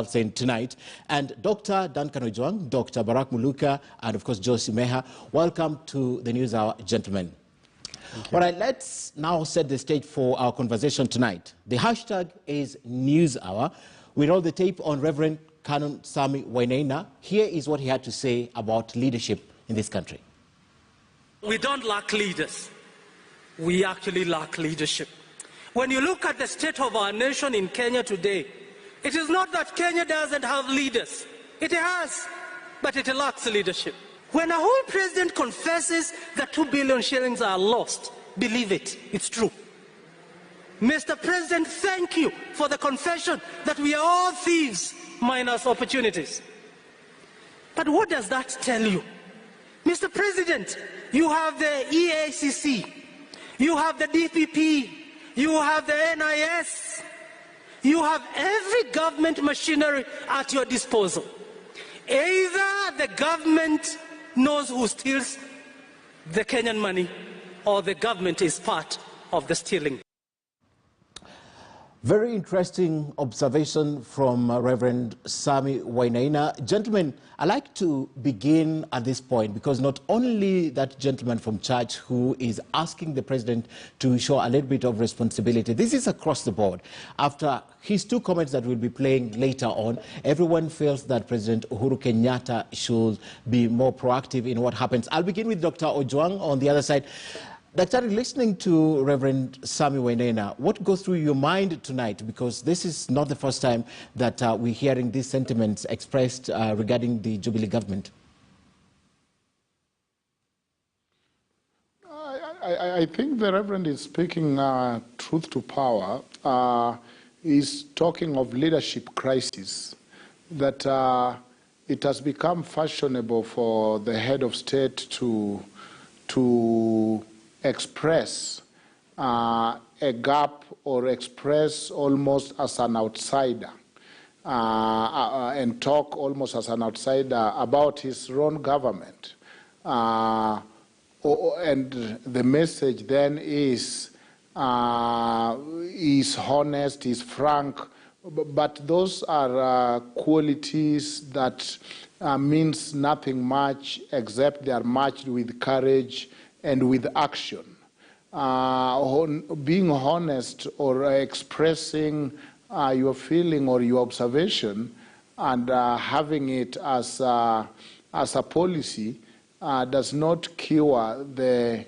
saying tonight, and Dr. Duncan Ojwang, Dr. Barak Muluka, and of course Josie Meha. Welcome to the News Hour, gentlemen. All right, let's now set the stage for our conversation tonight. The hashtag is News Hour. We roll the tape on Reverend Canon Samuel Wanamaker. Here is what he had to say about leadership in this country. We don't lack leaders. We actually lack leadership. When you look at the state of our nation in Kenya today, it is not that Kenya doesn't have leaders. It has, but it lacks leadership. When a whole president confesses that 2 billion shillings are lost, believe it, it's true. Mr. President, thank you for the confession that we are all thieves minus opportunities. But what does that tell you? Mr. President, you have the EACC, you have the DPP, you have the NIS, you have every government machinery at your disposal. Either the government knows who steals the Kenyan money, or the government is part of the stealing. Very interesting observation from Reverend Samuel Wanamaker. Gentlemen, I'd like to begin at this point because not only that gentleman from church who is asking the president to show a little bit of responsibility, this is across the board. After his two comments that we'll be playing later on, everyone feels that President Uhuru Kenyatta should be more proactive in what happens. I'll begin with Dr. Ojwang on the other side. Dr. Listening to Reverend Samuel Wanamaker, what goes through your mind tonight? Because this is not the first time that we're hearing these sentiments expressed regarding the Jubilee government. I think the Reverend is speaking truth to power. He's talking of leadership crisis, that it has become fashionable for the head of state to express a gap or express almost as an outsider and talk almost as an outsider about his own government. And the message then is honest, is frank, but those are qualities that means nothing much except they are matched with courage and with action. Being honest or expressing your feeling or your observation and having it as a policy does not cure the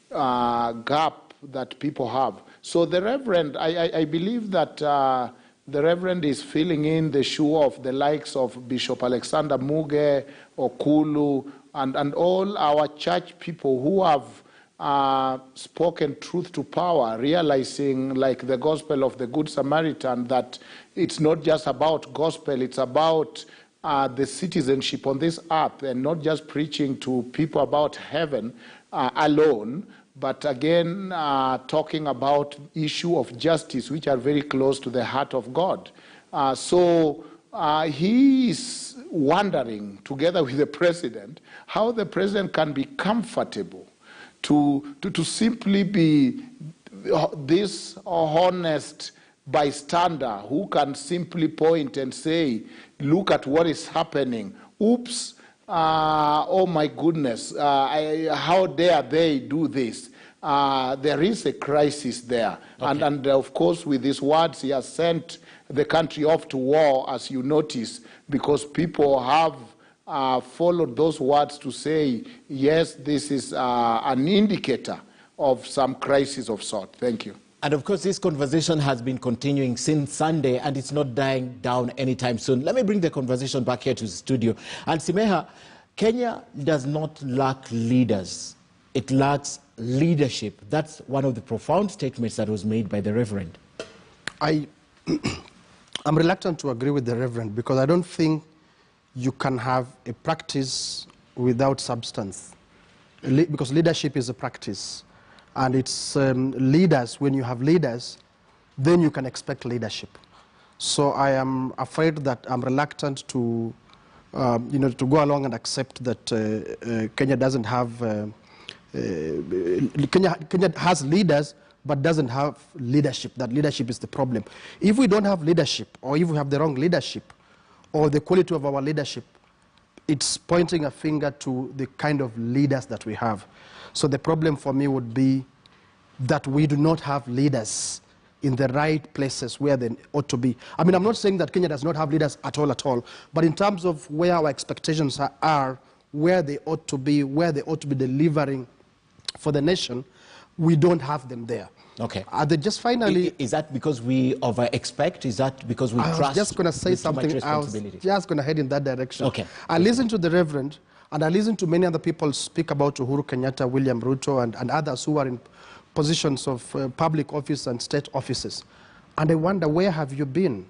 gap that people have. So the Reverend, I believe that the Reverend is filling in the shoe of the likes of Bishop Alexander Muge, Okulu, and all our church people who have spoken truth to power, realizing, like the gospel of the Good Samaritan, that it's not just about gospel, it's about the citizenship on this earth, and not just preaching to people about heaven alone, but again talking about issue of justice, which are very close to the heart of God. So he is wondering, together with the president, how the president can be comfortable to simply be this honest bystander who can simply point and say, look at what is happening. Oops, oh my goodness, how dare they do this? There is a crisis there. Okay. And of course, with these words, he has sent the country off to war, as you notice, because people have followed those words to say, yes, this is an indicator of some crisis of sort. Thank you. And of course, this conversation has been continuing since Sunday, and it's not dying down anytime soon. Let me bring the conversation back here to the studio. And Simeha, Kenya does not lack leaders. It lacks leadership. That's one of the profound statements that was made by the Reverend. I'm reluctant to agree with the Reverend because I don't think you can have a practice without substance, because leadership is a practice. And it's leaders, when you have leaders, then you can expect leadership. So I am afraid that I'm reluctant to, to go along and accept that Kenya doesn't have, Kenya has leaders, but doesn't have leadership. That leadership is the problem. If we don't have leadership, or if we have the wrong leadership, or the quality of our leadership, it's pointing a finger to the kind of leaders that we have. So the problem for me would be that we do not have leaders in the right places where they ought to be. I mean, I'm not saying that Kenya does not have leaders at all, but in terms of where our expectations are, where they ought to be delivering for the nation, we don't have them there. Okay. Just finally... Is that because we over-expect? Is that because we trust? I was just going to say something else. Just going to head in that direction. Okay. I listened to the Reverend, and I listened to many other people speak about Uhuru Kenyatta, William Ruto, and others who are in positions of public office and state offices. And I wonder, where have you been?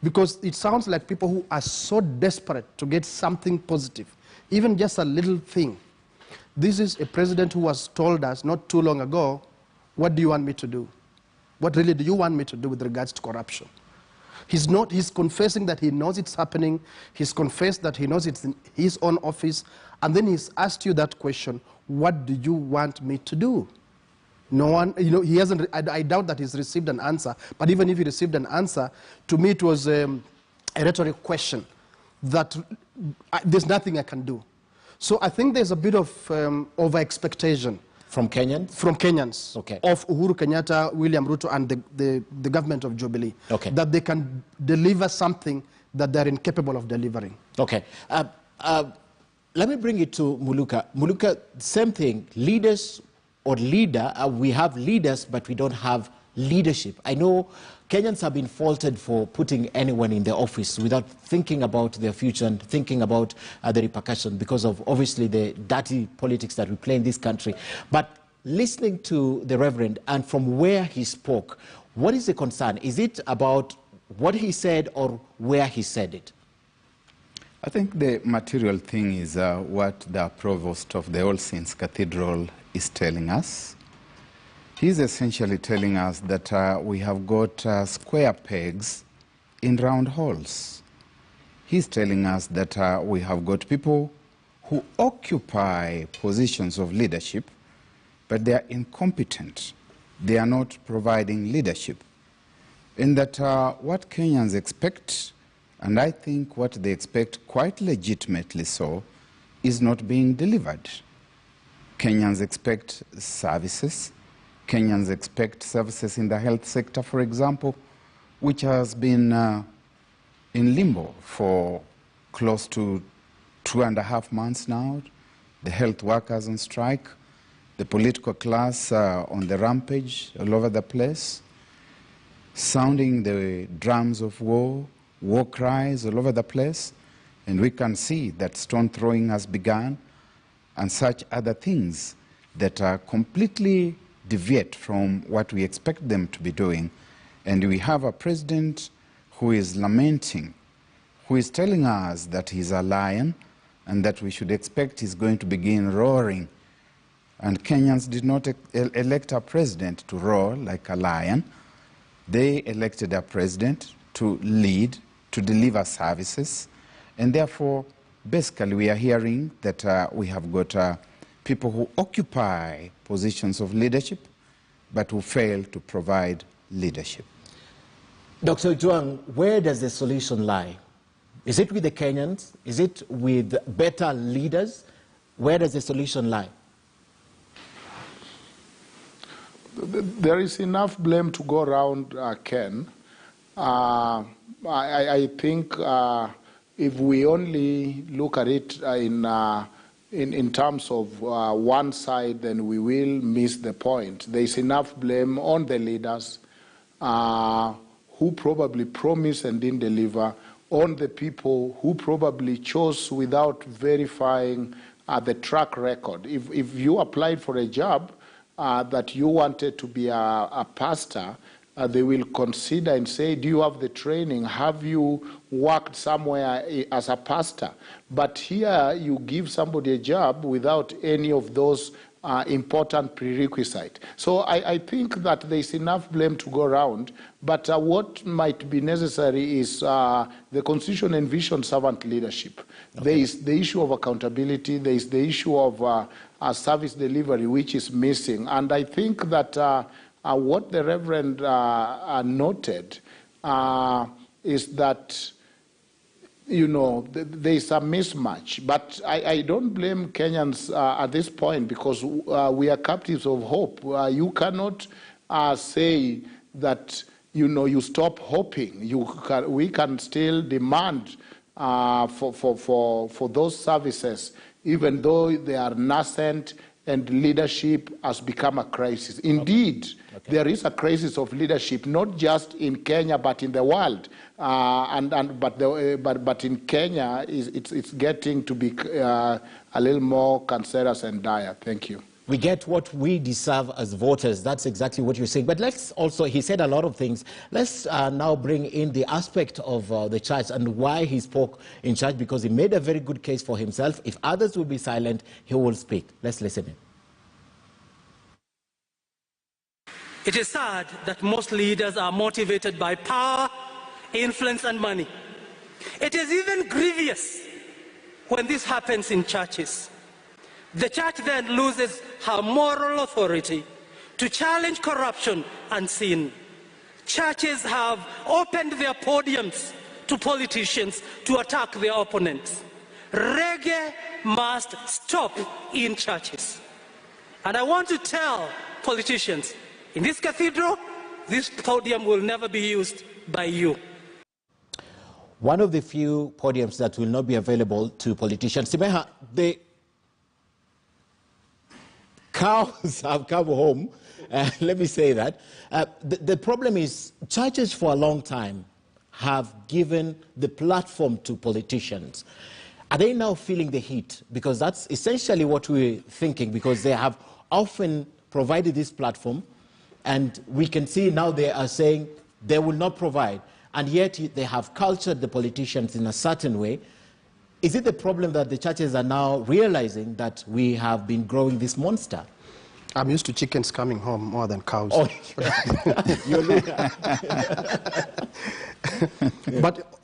Because it sounds like people who are so desperate to get something positive, even just a little thing. This is a president who has told us not too long ago, what do you want me to do? What really do you want me to do with regards to corruption? He's confessing that he knows it's happening. He's confessed that he knows it's in his own office. And then he's asked you that question, what do you want me to do? No one, he hasn't, I doubt that he's received an answer. But even if he received an answer, to me it was a rhetoric question that there's nothing I can do. So I think there's a bit of over-expectation. From Kenyans? From Kenyans. Okay. Of Uhuru Kenyatta, William Ruto, and the government of Jubilee. Okay. That they can deliver something that they're incapable of delivering. Okay. Let me bring it to Muluka. Muluka, same thing. Leaders or leader, we have leaders, but we don't have leadership. I know Kenyans have been faulted for putting anyone in their office without thinking about their future and thinking about the repercussions because of obviously the dirty politics that we play in this country. But listening to the Reverend and from where he spoke, what is the concern? Is it about what he said or where he said it? I think the material thing is what the provost of the All Saints Cathedral is telling us. He's essentially telling us that we have got square pegs in round holes. He's telling us that we have got people who occupy positions of leadership, but they are incompetent. They are not providing leadership. And that what Kenyans expect, and I think what they expect quite legitimately so, is not being delivered. Kenyans expect services. Kenyans expect services in the health sector, for example, which has been in limbo for close to 2.5 months now. The health workers on strike, the political class on the rampage all over the place, sounding the drums of war cries all over the place, and we can see that stone throwing has begun, and such other things that are completely deviate from what we expect them to be doing. And we have a president who is lamenting, who is telling us that he's a lion and that we should expect he's going to begin roaring. And Kenyans did not elect a president to roar like a lion. They elected a president to lead, to deliver services. And therefore, basically, we are hearing that we have got people who occupy positions of leadership, but who fail to provide leadership. Dr. Juang, where does the solution lie? Is it with the Kenyans? Is it with better leaders? Where does the solution lie? There is enough blame to go around, Ken. I think if we only look at it in terms of one side, then we will miss the point. There is enough blame on the leaders who probably promised and didn't deliver, on the people who probably chose without verifying the track record. If you applied for a job that you wanted to be a pastor, they will consider and say, do you have the training? Have you worked somewhere as a pastor? But here you give somebody a job without any of those important prerequisites. So I think that there's enough blame to go around, but what might be necessary is the Constitution envisions servant leadership. Okay. There is the issue of accountability, there is the issue of service delivery, which is missing. And I think that what the Reverend noted is that, you know, there's a mismatch. But I don't blame Kenyans at this point, because we are captives of hope. You cannot say that, you know, you stop hoping. We can still demand for those services, even though they are nascent and leadership has become a crisis. Indeed, there is a crisis of leadership, not just in Kenya, but in the world. But in Kenya, it's getting to be a little more cancerous and dire. Thank you. We get what we deserve as voters. That's exactly what you're saying. But let's also, he said a lot of things. Let's now bring in the aspect of the church and why he spoke in church, because he made a very good case for himself. If others will be silent, he will speak. Let's listen in. It is sad that most leaders are motivated by power, influence, and money. It is even grievous when this happens in churches. The church then loses her moral authority to challenge corruption and sin. Churches have opened their podiums to politicians to attack their opponents. Reggae must stop in churches. And I want to tell politicians, in this cathedral, this podium will never be used by you. One of the few podiums that will not be available to politicians. Simeha, the cows have come home. Let me say that. The problem is churches for a long time have given the platform to politicians. Are they now feeling the heat? Because that's essentially what we're thinking, because they have often provided this platform, and we can see now they are saying they will not provide, and yet they have cultured the politicians in a certain way. Is it the problem that the churches are now realizing that we have been growing this monster? I'm used to chickens coming home more than cows. Oh,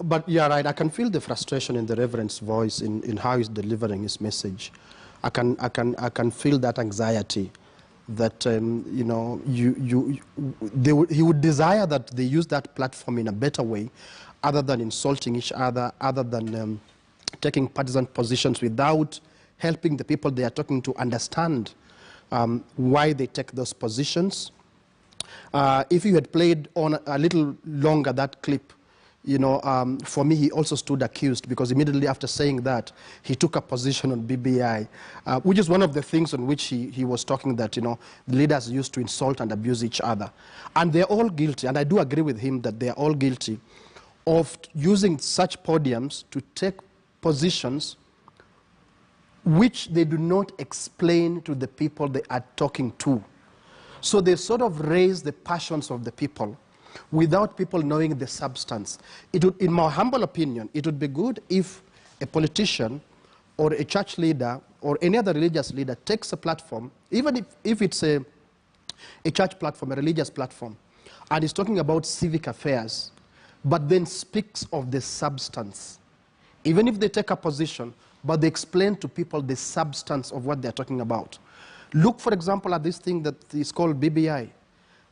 but you're right. I can feel the frustration in the Reverend's voice in how he's delivering his message. I can feel that anxiety that you know he would desire that they use that platform in a better way, other than insulting each other, other than taking partisan positions without helping the people they are talking to understand why they take those positions. If you had played on a little longer that clip, you know, for me, he also stood accused, because immediately after saying that, he took a position on BBI, which is one of the things on which he was talking that, you know, the leaders used to insult and abuse each other. And they're all guilty, and I do agree with him that they're all guilty of using such podiums to take positions which they do not explain to the people they are talking to. So they sort of raise the passions of the people without people knowing the substance. It would, in my humble opinion, it would be good if a politician or a church leader or any other religious leader takes a platform, even if it's a church platform, a religious platform, and is talking about civic affairs, but then speaks of the substance. Even if they take a position, but they explain to people the substance of what they're talking about. Look, for example, at this thing that is called BBI.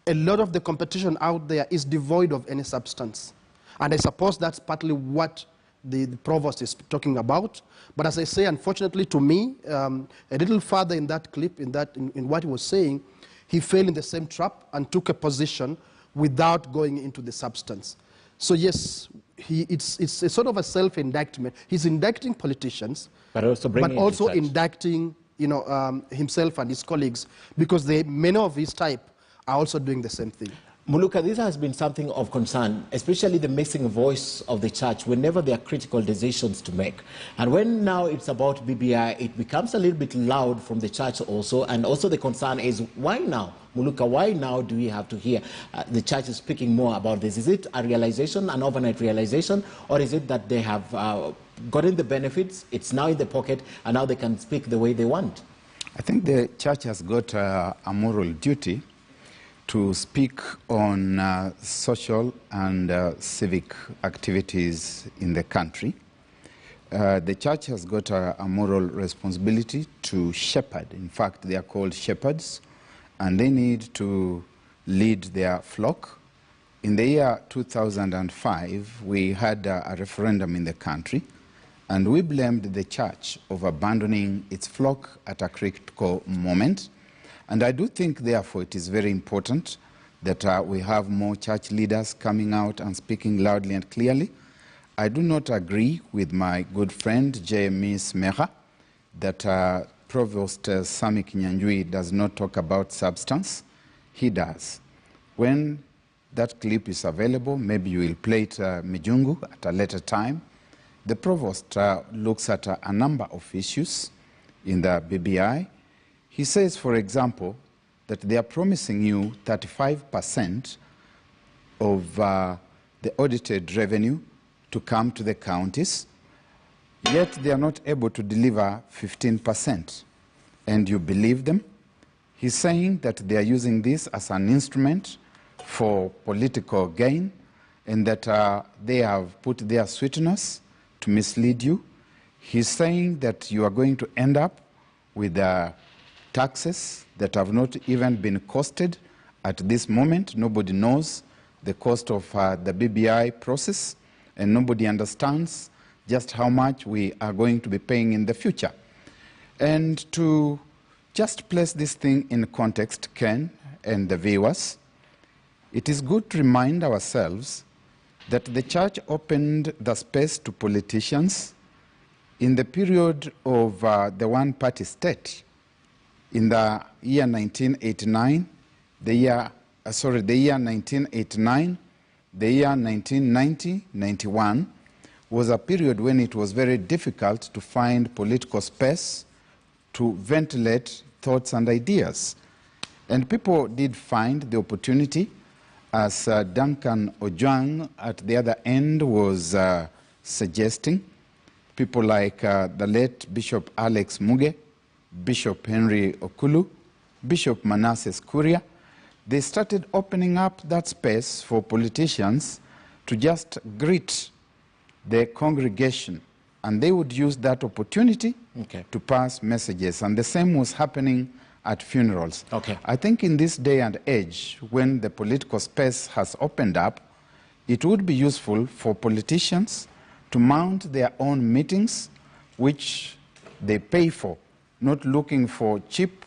A lot of the competition out there is devoid of any substance. And I suppose that's partly what the provost is talking about. But as I say, unfortunately to me, a little further in that clip, in what he was saying, he fell in the same trap and took a position without going into the substance. So yes, it's a sort of a self-indictment. He's indicting politicians, but also indicting, you know, himself and his colleagues, because many of his type are also doing the same thing. Muluka, this has been something of concern, especially the missing voice of the church whenever there are critical decisions to make. And when now it's about BBI, it becomes a little bit loud from the church also. And also the concern is, why now? Muluka, why now do we have to hear the church is speaking more about this? Is it a realization, an overnight realization, or is it that they have gotten the benefits, it's now in the pocket, and now they can speak the way they want? I think the church has got a moral duty to speak on social and civic activities in the country. The church has got a moral responsibility to shepherd. In fact, they are called shepherds, and they need to lead their flock in the year 2005, we had a referendum in the country, and we blamed the church of abandoning its flock at a critical moment. And I do think, therefore, it is very important that we have more church leaders coming out and speaking loudly and clearly. I do not agree with my good friend, J.M. Smeha, that Provost Sami Kinyanjui does not talk about substance. He does. When that clip is available, maybe you will play it, Mijungu, at a later time. The Provost looks at a number of issues in the BBI. He says, for example, that they are promising you 35% of the audited revenue to come to the counties, yet they are not able to deliver 15%. And you believe them? He's saying that they are using this as an instrument for political gain, and that they have put their sweeteners to mislead you. He's saying that you are going to end up with taxes that have not even been costed at this moment. Nobody knows the cost of the BBI process, and nobody understands just how much we are going to be paying in the future. And to just place this thing in context, Ken and the viewers, it is good to remind ourselves that the church opened the space to politicians in the period of the one-party state. In the year 1989, the year 1989, the year 1990, 91 was a period when it was very difficult to find political space to ventilate thoughts and ideas. And people did find the opportunity, as Duncan Ojwang at the other end was suggesting. People like the late Bishop Alex Muge, Bishop Henry Okulu, Bishop Manasseh Kuria, they started opening up that space for politicians to just greet the congregation, and they would use that opportunity to pass messages. And the same was happening at funerals. I think in this day and age, when the political space has opened up, it would be useful for politicians to mount their own meetings, which they pay for, not looking for cheap,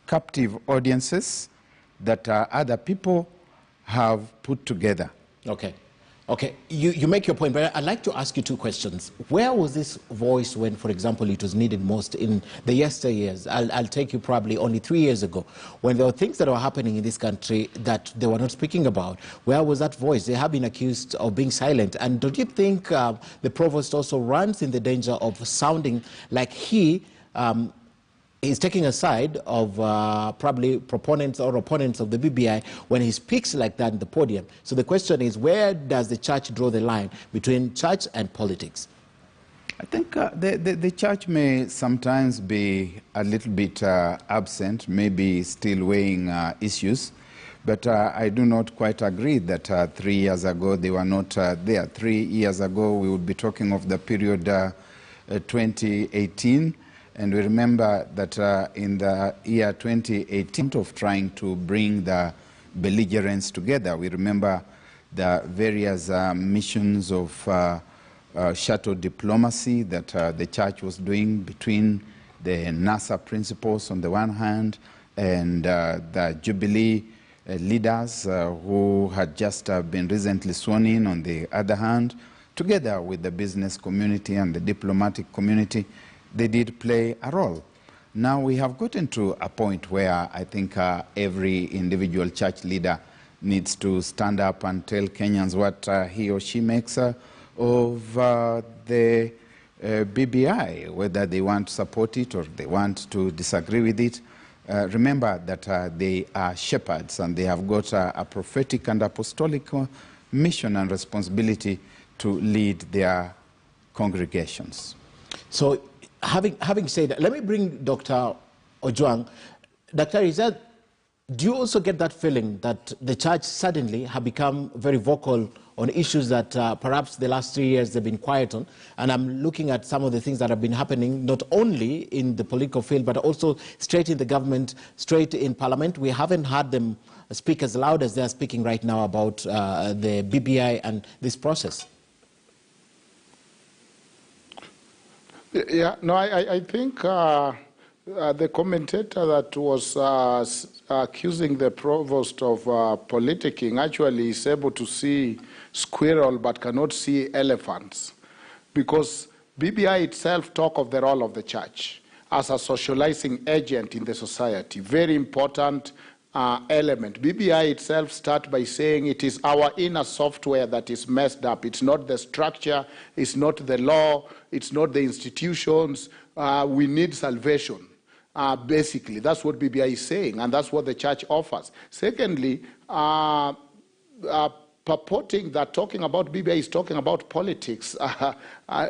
captive audiences that other people have put together. Okay, you make your point, but I'd like to ask you two questions. Where was this voice when, for example, it was needed most in the yesteryears? I'll take you probably only 3 years ago, when there were things that were happening in this country that they were not speaking about. Where was that voice? They have been accused of being silent. And don't you think the provost also runs in the danger of sounding like he is taking a side of probably proponents or opponents of the BBI when he speaks like that in the podium? So the question is, where does the church draw the line between church and politics? I think the church may sometimes be a little bit absent, maybe still weighing issues, but I do not quite agree that 3 years ago they were not there. 3 years ago we would be talking of the period 2018. And we remember that in the year 2018, of trying to bring the belligerents together, we remember the various missions of shuttle diplomacy that the church was doing between the NASA principles on the one hand and the Jubilee leaders who had just been recently sworn in on the other hand, together with the business community and the diplomatic community. They did play a role. Now we have gotten to a point where I think every individual church leader needs to stand up and tell Kenyans what he or she makes of the BBI, whether they want to support it or they want to disagree with it. Remember that they are shepherds, and they have got a prophetic and apostolic mission and responsibility to lead their congregations. So, having said that, let me bring Dr. Ojwang. Dr. do you also get that feeling that the church suddenly have become very vocal on issues that perhaps the last 3 years they've been quiet on. And I'm looking at some of the things that have been happening, not only in the political field, but also straight in the government, straight in Parliament. We haven't heard them speak as loud as they're speaking right now about the BBI and this process. Yeah, no, I think the commentator that was accusing the provost of politicking actually is able to see squirrel but cannot see elephants, because BBI itself talk of the role of the church as a socializing agent in the society. Very important element. BBI itself start by saying it is our inner software that is messed up. It's not the structure, it's not the law, it's not the institutions. We need salvation. Basically, that's what BBI is saying, and that's what the church offers. Secondly, purporting that talking about BBI is talking about politics,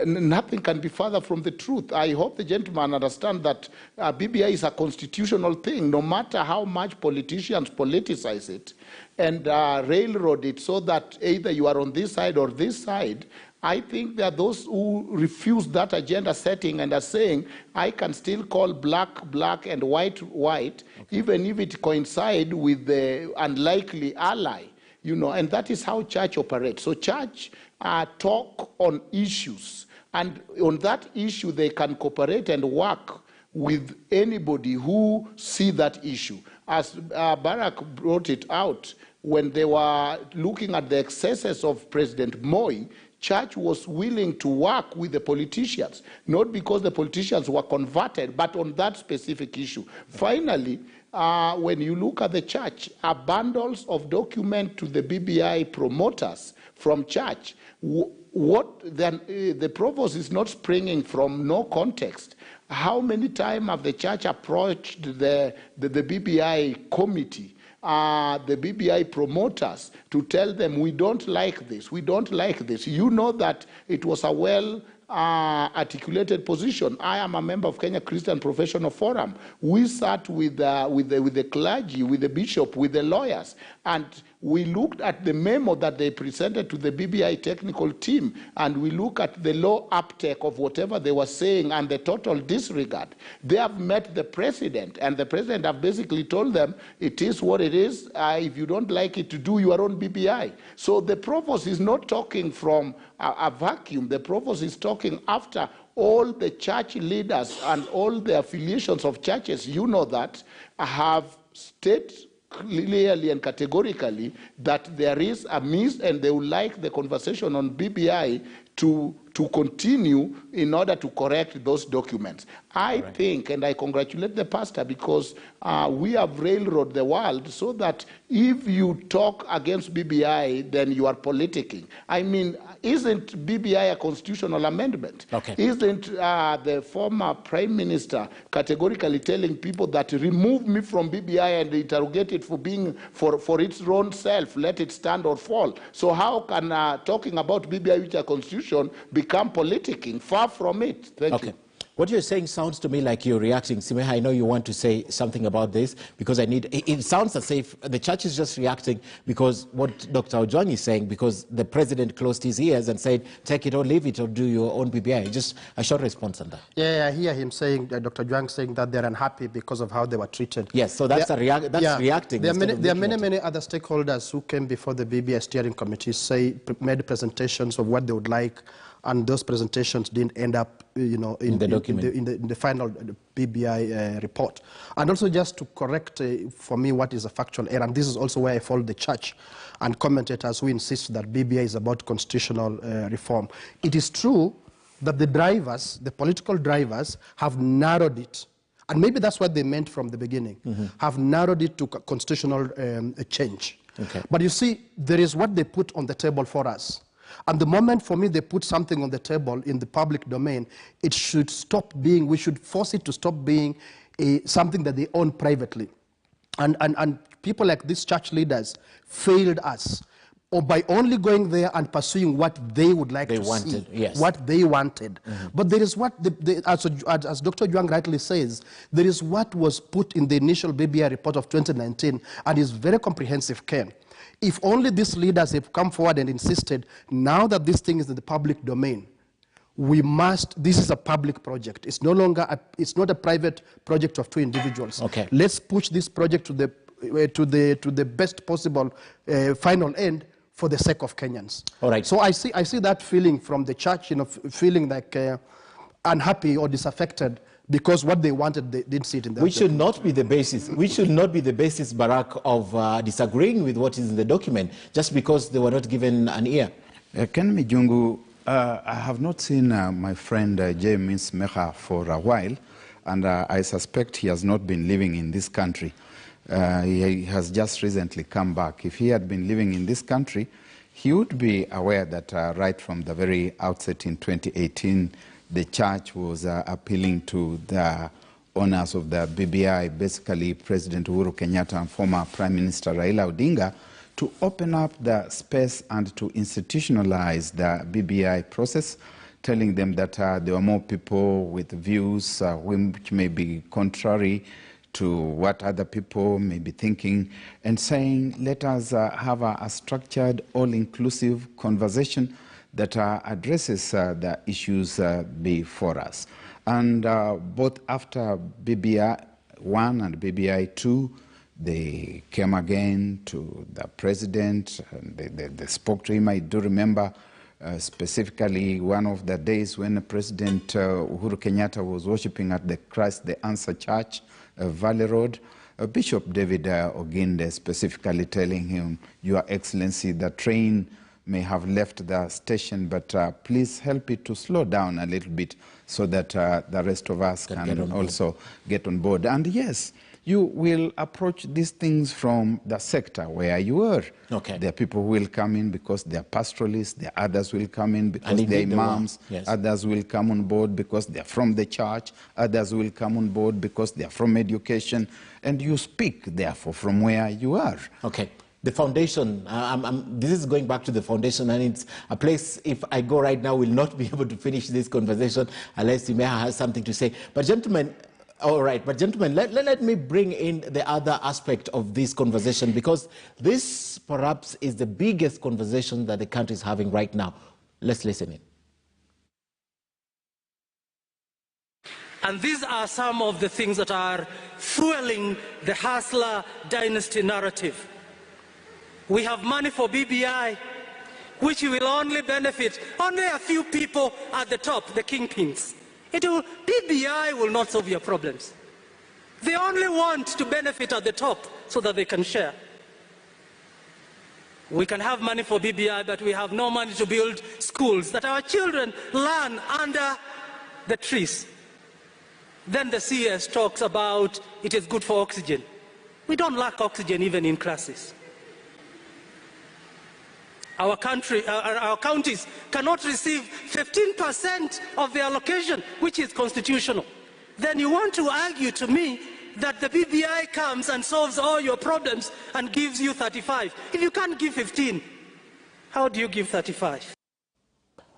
nothing can be further from the truth. I hope the gentleman understands that BBI is a constitutional thing, no matter how much politicians politicize it and railroad it so that either you are on this side or this side. I think there are those who refuse that agenda setting and are saying, I can still call black, black, and white, white, even if it coincides with the unlikely ally. You know, and that is how church operates. So church talk on issues, and on that issue they can cooperate and work with anybody who see that issue. As Barack brought it out, when they were looking at the excesses of President Moi, church was willing to work with the politicians, not because the politicians were converted, but on that specific issue. Finally, when you look at the church, bundles of documents to the BBI promoters from church, the provost is not springing from no context. How many times have the church approached the BBI committee, the BBI promoters, to tell them, we don't like this, we don't like this? You know that it was a well articulated position. I am a member of Kenya Christian Professional Forum. We sat with the clergy, with the bishop, with the lawyers, and we looked at the memo that they presented to the BBI technical team, and we look at the low uptake of whatever they were saying and the total disregard. They have met the president, and the president have basically told them, it is what it is. If you don't like it, to do your own BBI. So the provost is not talking from a vacuum. The provost is talking after all the church leaders and all the affiliations of churches, you know that, have stated clearly and categorically that there is a miss, and they would like the conversation on BBI to continue in order to correct those documents. I think, and I congratulate the pastor, because we have railroaded the world so that if you talk against BBI, then you are politicking. I mean, isn't BBI a constitutional amendment? Isn't the former prime minister categorically telling people that remove me from BBI and interrogate it for being for its own self, let it stand or fall? So how can talking about BBI, which is a constitution, become politicking? Far from it. Thank you. What you're saying sounds to me like you're reacting. Simeha, I know you want to say something about this, because it sounds as if the church is just reacting because what Dr. Ojwang is saying, because the president closed his ears and said, take it or leave it or do your own BBI. Just a short response on that. Yeah, I hear him saying, Dr. Ojwang saying that they're unhappy because of how they were treated. Yes, so that's reacting. There are many other stakeholders who came before the BBI steering committee, made presentations of what they would like, and those presentations didn't end up, you know, in the final BBI report. And also, just to correct for me what is a factual error, and this is also where I follow the church and commentators who insist that BBI is about constitutional reform. It is true that the drivers, the political drivers, have narrowed it, and maybe that's what they meant from the beginning, have narrowed it to constitutional change. But you see, there is what they put on the table for us. And the moment, for me, they put something on the table in the public domain, it should stop being, we should force it to stop being something that they own privately. And people like these church leaders failed us, or by only going there and pursuing what they would like to see, what they wanted. But there is what, as Dr. Ojwang rightly says, there is what was put in the initial BBI report of 2019, and is very comprehensive, Ken. If only these leaders have come forward and insisted, now that this thing is in the public domain, we must, this is a public project. It's no longer, it's not a private project of two individuals. Okay. Let's push this project to the best possible final end for the sake of Kenyans. All right. So I see that feeling from the church, feeling like unhappy or disaffected because what they wanted, they didn't see it in the Which should not be the basis. Which should not be the basis, Barack, of disagreeing with what is in the document just because they were not given an ear. Ken Mijungu, I have not seen my friend James Meha for a while, and I suspect he has not been living in this country. He has just recently come back. If he had been living in this country, he would be aware that right from the very outset in 2018, the church was appealing to the owners of the BBI, basically President Uhuru Kenyatta and former Prime Minister Raila Odinga, to open up the space and to institutionalize the BBI process, telling them that there were more people with views which may be contrary to what other people may be thinking, and saying, let us have a structured, all-inclusive conversation that addresses the issues before us. And both after BBI 1 and BBI 2, they came again to the president, and they spoke to him. I do remember specifically one of the days when President Uhuru Kenyatta was worshiping at the Christ the Answer Church, Valley Road, Bishop David Oginde specifically telling him, Your Excellency, the train may have left the station, but please help it to slow down a little bit so that the rest of us can also get on board. And yes, you will approach these things from the sector where you are. Okay. There are people who will come in because they are pastoralists, there are others will come in because they are imams, yes. Others will come on board because they are from the church, others will come on board because they are from education, and you speak, therefore, from where you are. Okay. The foundation, this is going back to the foundation, and it's a place, if I go right now, will not be able to finish this conversation unless Imeha has something to say. But gentlemen, all right, but gentlemen, let me bring in the other aspect of this conversation, because this perhaps is the biggest conversation that the country is having right now. Let's listen in. And these are some of the things that are fueling the hustler dynasty narrative. We have money for BBI, which will only benefit only a few people at the top, the kingpins. BBI will not solve your problems. They only want to benefit at the top so that they can share. We can have money for BBI, but we have no money to build schools that our children learn under the trees. Then the CS talks about it is good for oxygen. We don't lack oxygen even in classes. Our counties cannot receive 15% of the allocation, which is constitutional. Then you want to argue to me that the BBI comes and solves all your problems and gives you 35. If you can't give 15, how do you give 35?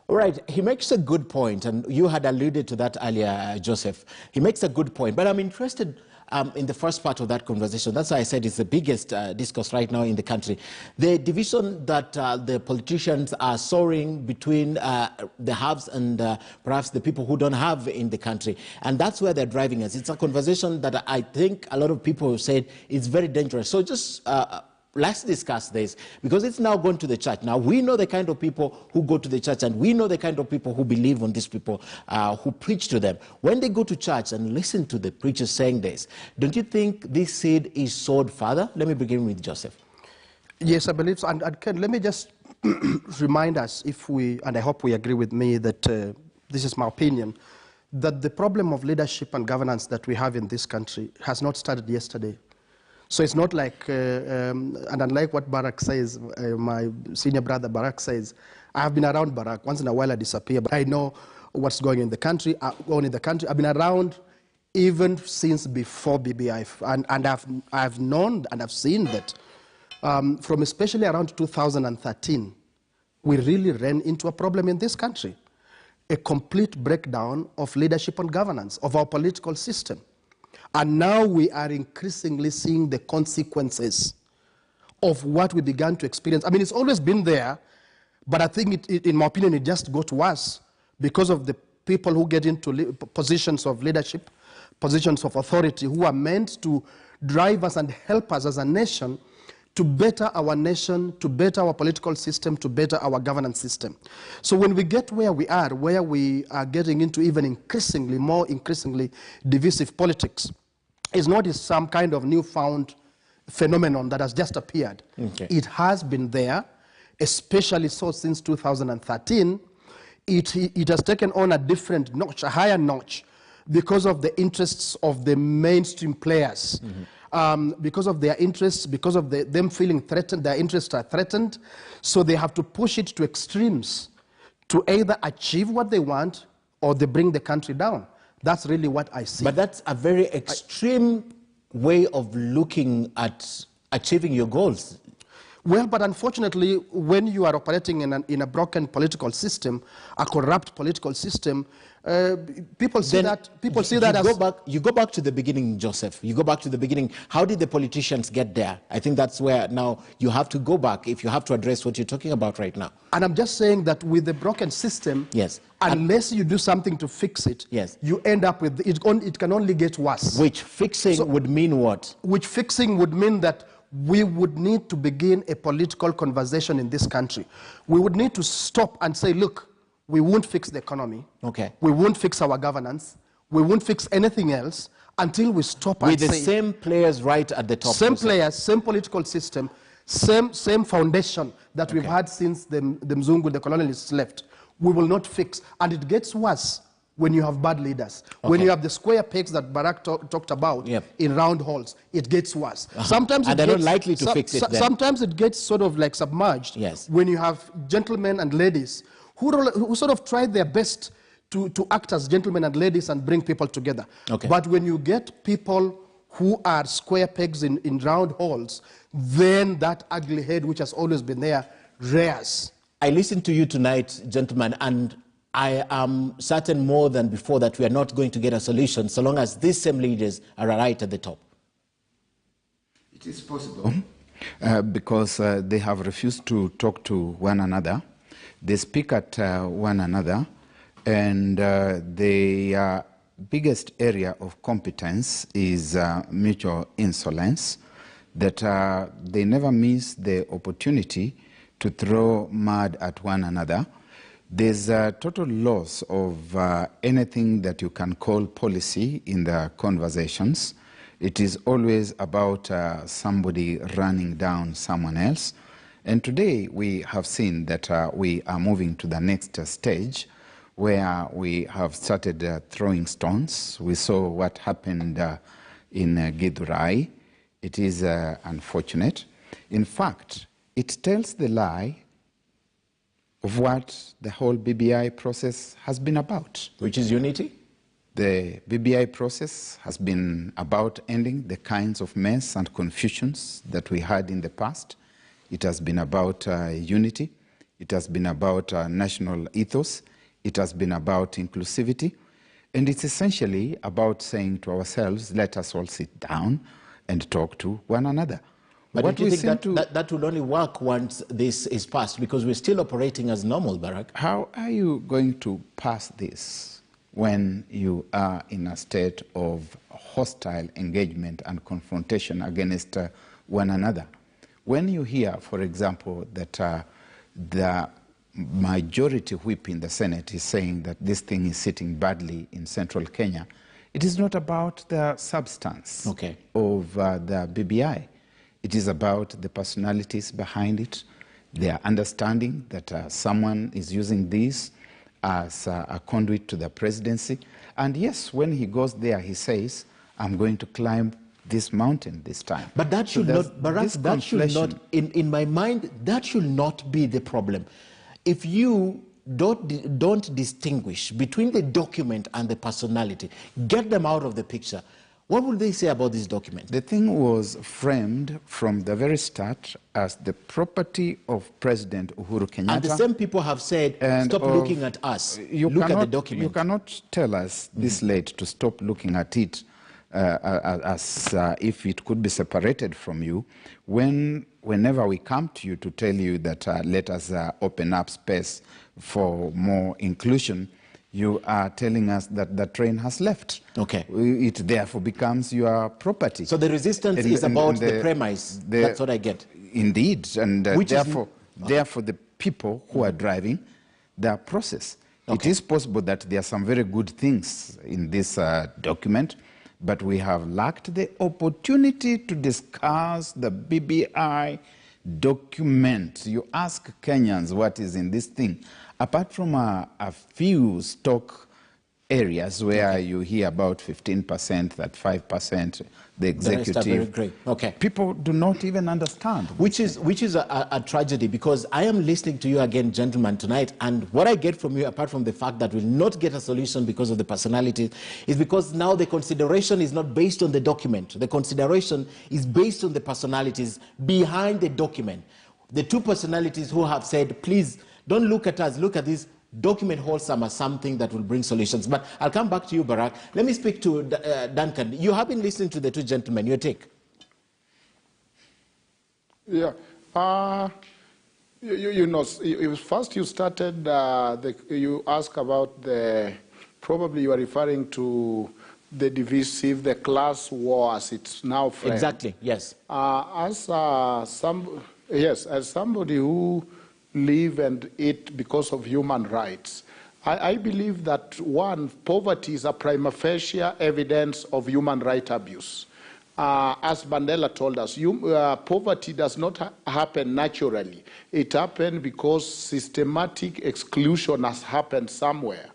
All right, he makes a good point, and you had alluded to that earlier, Joseph. He makes a good point, but I'm interested in the first part of that conversation. That's why I said it's the biggest discourse right now in the country. The division that the politicians are soaring between the haves and perhaps the people who don't have in the country. And that's where they're driving us. It's a conversation that I think a lot of people have said is very dangerous. So just let's discuss this, because it's now gone to the church. Now, we know the kind of people who go to the church, and we know the kind of people who believe on these people, who preach to them. When they go to church and listen to the preachers saying this, don't you think this seed is sowed further? Let me begin with Joseph. Yes, I believe so. And Ken, let me just remind us, if we, and I hope we agree with me that this is my opinion, that the problem of leadership and governance that we have in this country has not started yesterday. So it's not like, and unlike what Barack says, my senior brother Barack says, I have been around Barack. Once in a while I disappear, but I know what's going in the country. I've been around even since before BBI, and I've known and I've seen that from especially around 2013, we really ran into a problem in this country, a complete breakdown of leadership and governance of our political system. And now we are increasingly seeing the consequences of what we began to experience. I mean, it's always been there, but I think, in my opinion, it just got worse because of the people who get into positions of leadership, positions of authority, who are meant to drive us and help us as a nation to better our nation, to better our political system, to better our governance system. So when we get where we are getting into even more increasingly divisive politics, it's not some kind of newfound phenomenon that has just appeared. Okay. It has been there, especially so since 2013. It has taken on a different notch, a higher notch, because of the interests of the mainstream players. Because of their interests, because of them feeling threatened, their interests are threatened, so they have to push it to extremes to either achieve what they want or they bring the country down. That's really what I see. But that's a very extreme way of looking at achieving your goals. Well, but unfortunately, when you are operating in a broken political system, a corrupt political system, people see that. You go back to the beginning, Joseph. You go back to the beginning. How did the politicians get there? I think that's where now you have to go back if you have to address what you're talking about right now. And I'm just saying that with the broken system, yes, unless you do something to fix it, yes, you end up with it can only get worse. Which fixing would mean what? Which fixing would mean that we would need to begin a political conversation in this country. We would need to stop and say, look, we won't fix the economy. Okay. We won't fix our governance. We won't fix anything else until we stop and say... With the same players right at the top. Same players, same political system, same foundation that we've had since the Mzungu, the colonialists, left. We will not fix. And it gets worse when you have bad leaders. Okay. When you have the square pegs that Barack talked about in round holes, it gets worse. Sometimes and they're not likely to fix it then. Sometimes it gets sort of like submerged. Yes. When you have gentlemen and ladies who sort of try their best to act as gentlemen and ladies and bring people together. Okay. But when you get people who are square pegs in round holes, then that ugly head, which has always been there, rears. I listened to you tonight, gentlemen, and I am certain more than before that we are not going to get a solution so long as these same leaders are right at the top. It is possible because they have refused to talk to one another. They speak at one another, and the biggest area of competence is mutual insolence, that they never miss the opportunity to throw mud at one another. There's a total loss of anything that you can call policy in the conversations. It is always about somebody running down someone else. And today we have seen that we are moving to the next stage where we have started throwing stones. We saw what happened in Githurai. It is unfortunate. In fact, it tells the lie of what the whole BBI process has been about. Which is unity? The BBI process has been about ending the kinds of mess and confusions that we had in the past. It has been about unity. It has been about national ethos. It has been about inclusivity. And it's essentially about saying to ourselves, let us all sit down and talk to one another. But what do you think that will only work once this is passed? Because we're still operating as normal, Barack. How are you going to pass this when you are in a state of hostile engagement and confrontation against one another? When you hear, for example, that the majority whip in the Senate is saying that this thing is sitting badly in central Kenya, it is not about the substance of the BBI. It is about the personalities behind it, their understanding that someone is using this as a conduit to the presidency. And yes, when he goes there, he says, I'm going to climb this mountain this time. But that should not, Barack, that should not, in my mind, that should not be the problem. If you don't distinguish between the document and the personality, get them out of the picture, what will they say about this document? The thing was framed from the very start as the property of President Uhuru Kenyatta. And the same people have said, stop looking at us, look at the document. You cannot tell us this late to stop looking at it. if it could be separated from you. Whenever we come to you to tell you that let us open up space for more inclusion, you are telling us that the train has left. Okay. It therefore becomes your property. So the resistance is about the premise. That's what I get. Indeed. And therefore the people who are driving their process. Okay. It is possible that there are some very good things in this document, but we have lacked the opportunity to discuss the BBI document. You ask Kenyans what is in this thing. Apart from a few stock areas where you hear about 15%, that 5%, the executive. The rest are very great. Okay. People do not even understand. Which is a tragedy, because I am listening to you again, gentlemen, tonight, and what I get from you, apart from the fact that we'll not get a solution because of the personality, is because now the consideration is not based on the document. The consideration is based on the personalities behind the document. The two personalities who have said, please, don't look at us, look at this document wholesome as something that will bring solutions. But I'll come back to you, Barack. Let me speak to Duncan. You have been listening to the two gentlemen. Your take? Yeah. You know, first you started, you asked about probably you are referring to the divisive, the class war as it's now framed. Exactly, yes. As somebody who live and eat because of human rights, I believe that, one, poverty is a prima facie evidence of human right abuse. As Mandela told us, poverty does not happen naturally. It happened because systematic exclusion has happened somewhere.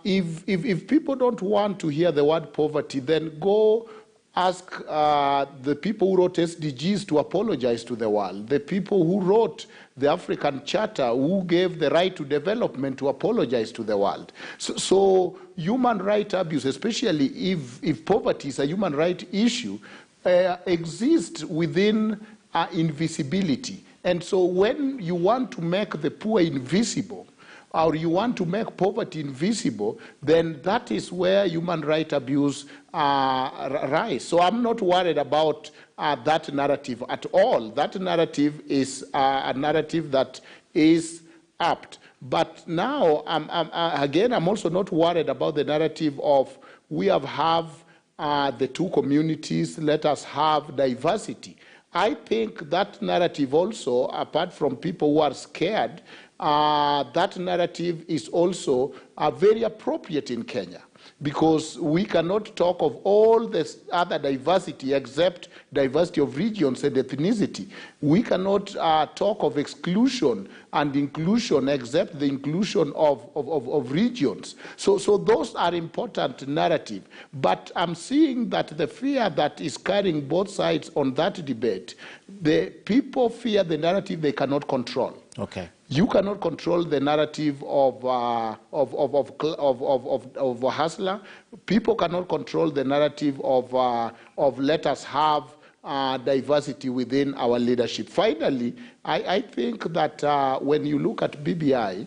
If people don't want to hear the word poverty, then go ask the people who wrote SDGs to apologize to the world, the people who wrote the African Charter, who gave the right to development, to apologize to the world. So human right abuse, especially if poverty is a human right issue, exists within invisibility. And so when you want to make the poor invisible, or you want to make poverty invisible, then that is where human right abuse rise. So I'm not worried about that narrative at all. That narrative is a narrative that is apt. But now, I'm also not worried about the narrative of we have the two communities, let us have diversity. I think that narrative also, apart from people who are scared, that narrative is also very appropriate in Kenya, because we cannot talk of all this other diversity except diversity of regions and ethnicity. We cannot talk of exclusion and inclusion except the inclusion of regions. So those are important narrative. But I'm seeing that the fear that is carrying both sides on that debate, the people fear the narrative they cannot control. Okay. You cannot control the narrative of hustler. People cannot control the narrative of let us have diversity within our leadership. Finally, I think that when you look at BBI,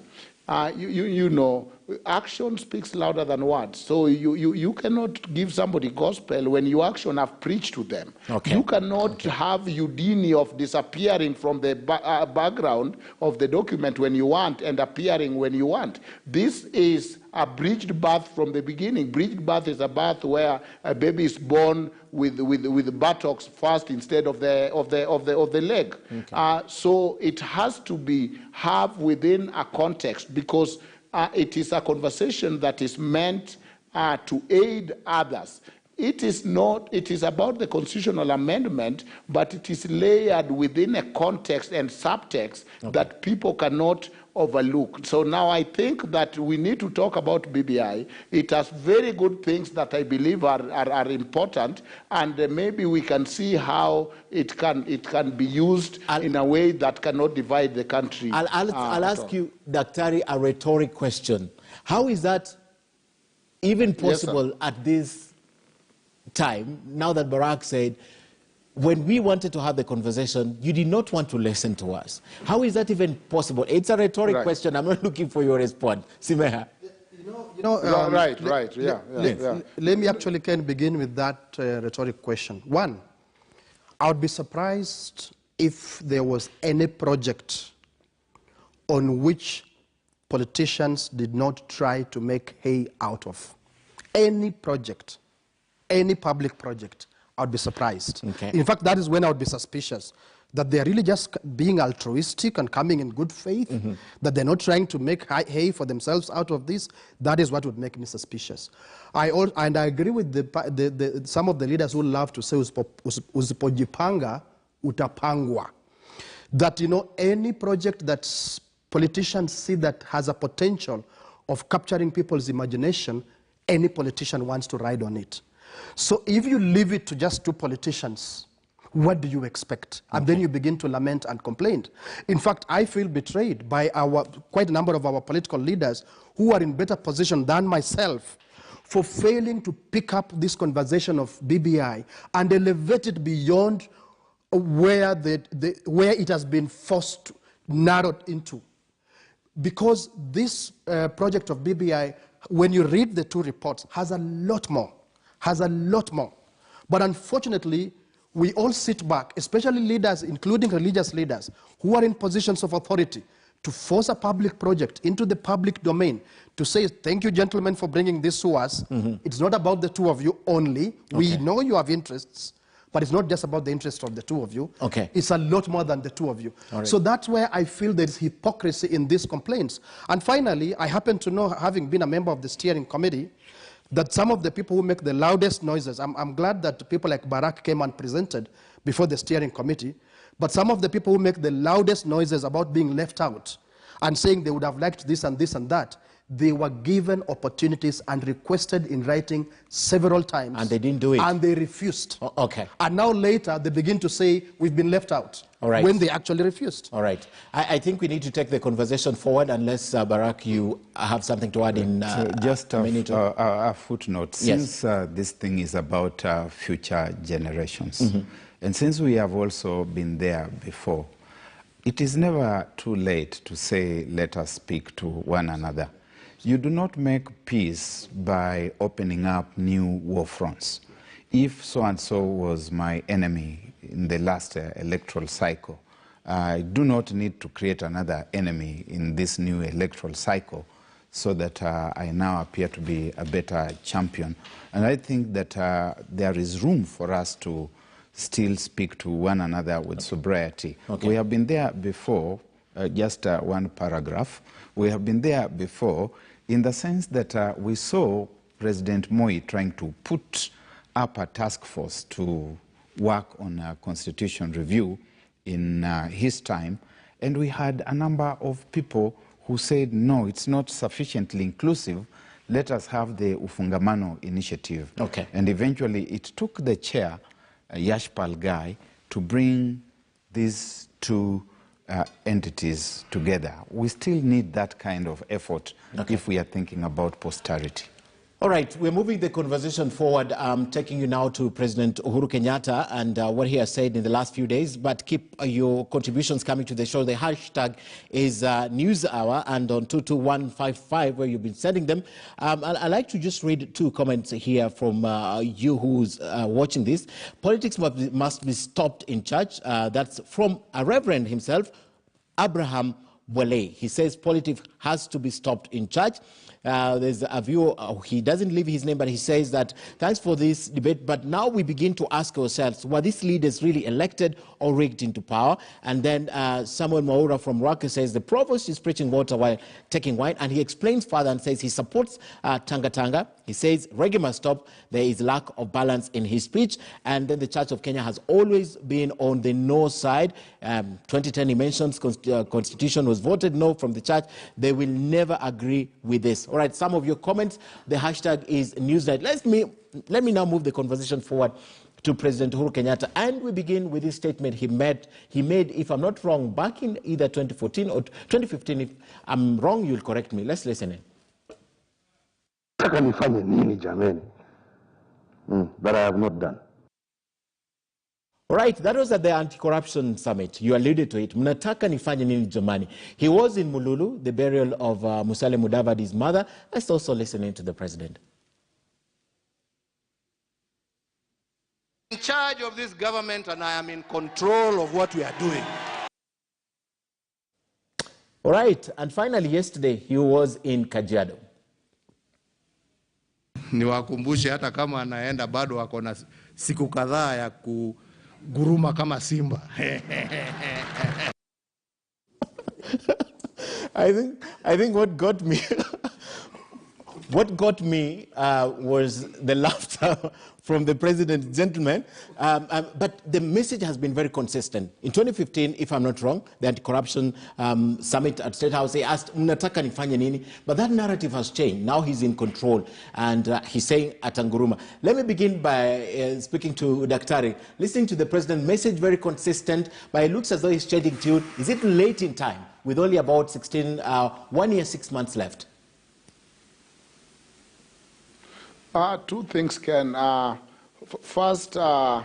you know, action speaks louder than words. So you cannot give somebody gospel when you action have preached to them. Okay. You cannot have Houdini of disappearing from the background of the document when you want and appearing when you want. This is a breached birth from the beginning. Breached birth is a birth where a baby is born with buttocks first instead of the leg. Okay. So it has to have within a context, because it is a conversation that is meant to aid others. It is about the constitutional amendment, but it is layered within a context and subtext that people cannot overlook. So now I think that we need to talk about BBI. It has very good things that I believe are important, and maybe we can see how it can be used in a way that cannot divide the country. I'll ask you, Daktari, a rhetoric question. How is that even possible at this time, now that Barack said, when we wanted to have the conversation, you did not want to listen to us? How is that even possible? It's a rhetoric question. I'm not looking for your response. Simeha. Let me actually begin with that rhetoric question. One, I would be surprised if there was any project on which politicians did not try to make hay out of. Any project, any public project, I would be surprised. Okay. In fact, that is when I would be suspicious, that they're really just being altruistic and coming in good faith, that they're not trying to make hay for themselves out of this. That is what would make me suspicious. And I agree with some of the leaders who love to say, usipojipanga, utapangwa. That, any project that politicians see that has a potential of capturing people's imagination, any politician wants to ride on it. So if you leave it to just two politicians, what do you expect? And then you begin to lament and complain. In fact, I feel betrayed by quite a number of our political leaders who are in better position than myself for failing to pick up this conversation of BBI and elevate it beyond where it has been forced, narrowed into. Because this project of BBI, when you read the two reports, has a lot more. But unfortunately, we all sit back, especially leaders, including religious leaders, who are in positions of authority, to force a public project into the public domain, to say, thank you, gentlemen, for bringing this to us. It's not about the two of you only. We know you have interests, but it's not just about the interests of the two of you. It's a lot more than the two of you. So that's where I feel there is hypocrisy in these complaints. And finally, I happen to know, having been a member of the steering committee, that some of the people who make the loudest noises, I'm glad that people like Barack came and presented before the steering committee, but some of the people who make the loudest noises about being left out and saying they would have liked this and this and that, they were given opportunities and requested in writing several times. And they didn't do it. And they refused. And now later they begin to say, we've been left out. When they actually refused. All right. I think we need to take the conversation forward, unless, Barack, you have something to add in just a footnote. Since this thing is about future generations, and since we have also been there before, it is never too late to say, let us speak to one another. You do not make peace by opening up new war fronts. If so-and-so was my enemy in the last electoral cycle, I do not need to create another enemy in this new electoral cycle so that I now appear to be a better champion. And I think that there is room for us to still speak to one another with sobriety. We have been there before, just one paragraph. We have been there before in the sense that we saw President Moi trying to put up a task force to work on a constitution review in his time, and we had a number of people who said, no, it's not sufficiently inclusive, let us have the Ufungamano initiative. And eventually it took the chair, Yashpal guy, to bring these two entities together. We still need that kind of effort if we are thinking about posterity. All right, we're moving the conversation forward. I'm taking you now to President Uhuru Kenyatta and what he has said in the last few days, but keep your contributions coming to the show. The hashtag is NewsHour, and on 22155, where you've been sending them. I'd like to just read two comments here from you who's watching this. Politics must be stopped in church. That's from a reverend himself, Abraham Wale. He says politics has to be stopped in church. There's a view, he doesn't leave his name, but he says that thanks for this debate, but now we begin to ask ourselves, were these leaders really elected or rigged into power? And then Samuel Maura from Rwaka says the provost is preaching water while taking wine, and he explains further and says he supports Tanga Tanga. He says reggae must stop. There is lack of balance in his speech. And then the Church of Kenya has always been on the no side. 2010 he mentions constitution was voted no from the church. They will never agree with this. All right, some of your comments. The hashtag is Newsnight. Let me now move the conversation forward to President Uhuru Kenyatta. And we begin with this statement he made, if I'm not wrong, back in either 2014 or 2015. If I'm wrong, you'll correct me. Let's listen in. But I have not done. All right, that was at the anti-corruption summit. You alluded to it. Mnataka nifanye nini jamani? He was in Mululu, the burial of Musalia Mudavadi's mother. Let's also listen in to the president. In charge of this government, and I am in control of what we are doing. All right, and finally yesterday he was in Kajiado. Niwakumbushe hata kama anaenda bado wako na siku kadhaa ya kuguruma kama simba. I think what got me was the laughter from the president, gentlemen. But the message has been very consistent. In 2015, if I'm not wrong, the anti-corruption summit at State House, he asked, "Mnataka nifanye nini?" But that narrative has changed. Now he's in control, and he's saying atanguruma. Let me begin by speaking to Daktari. Listening to the president, message very consistent, but it looks as though he's changing tune. Is it late in time, with only about 1 year, 6 months left? Two things, Ken. First, to